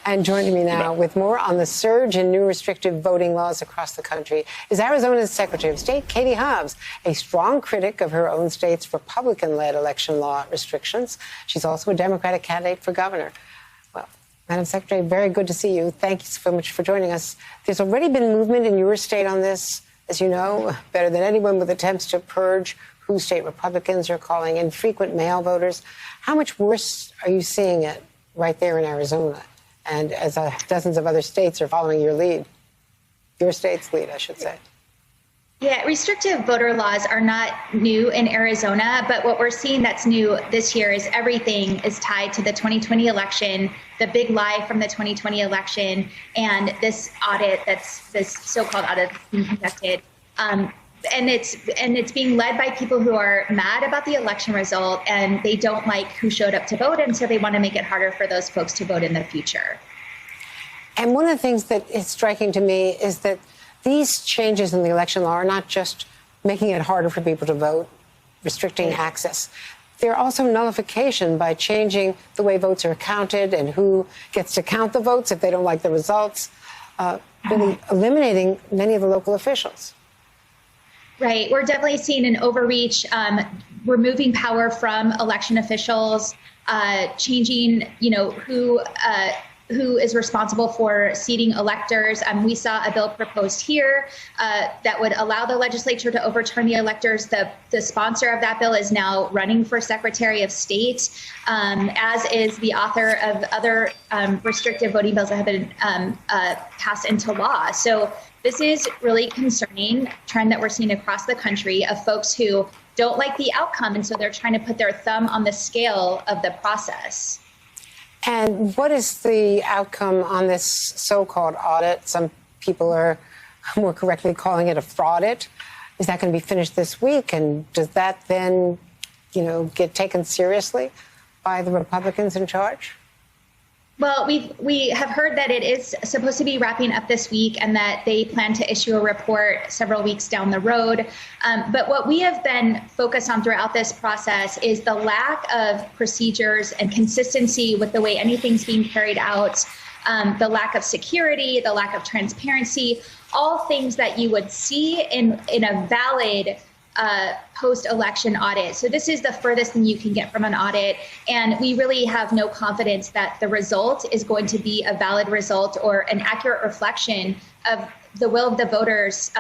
And joining me now with more on the surge in new restrictive voting laws across the country is Arizona's Secretary of State, Katie Hobbs, a strong critic of her own state's Republican-led election law restrictions. She's also a Democratic candidate for governor. Well, Madam Secretary, very good to see you. Thank you so much for joining us. There's already been movement in your state on this, as you know, better than anyone, with attempts to purge who state Republicans are calling infrequent mail voters. How much worse are you seeing it right there in Arizona? And as dozens of other states are following your lead, your state's lead, I should say. Yeah, restrictive voter laws are not new in Arizona, but what we're seeing that's new this year is everything is tied to the 2020 election, the big lie from the 2020 election, and this audit this so-called audit that's being conducted. And it's being led by people who are mad about the election result, and they don't like who showed up to vote, and so they want to make it harder for those folks to vote in the future. And one of the things that is striking to me is that these changes in the election law are not just making it harder for people to vote, restricting access. They're also nullification by changing the way votes are counted and who gets to count the votes if they don't like the results, really eliminating many of the local officials. Right. We're definitely seeing an overreach, removing power from election officials, changing, who is responsible for seating electors. We saw a bill proposed here that would allow the legislature to overturn the electors. The sponsor of that bill is now running for Secretary of State, as is the author of other restrictive voting bills that have been passed into law. So this is really concerning trend that we're seeing across the country of folks who don't like the outcome, and so they're trying to put their thumb on the scale of the process. And what is the outcome on this so-called audit? Some people are more correctly calling it a fraudit. Is that going to be finished this week? And does that then, get taken seriously by the Republicans in charge? Well, we have heard that it is supposed to be wrapping up this week and that they plan to issue a report several weeks down the road. But what we have been focused on throughout this process is the lack of procedures and consistency with the way anything's being carried out, the lack of security, the lack of transparency, all things that you would see in a valid post-election audit. So this is the furthest thing you can get from an audit. And we really have no confidence that the result is going to be a valid result or an accurate reflection of the will of the voters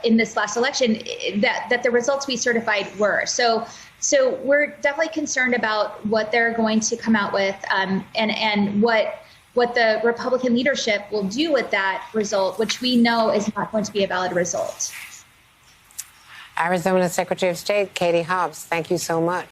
in this last election, that the results we certified were. So we're definitely concerned about what they're going to come out with and what the Republican leadership will do with that result, which we know is not going to be a valid result. Arizona Secretary of State Katie Hobbs, thank you so much.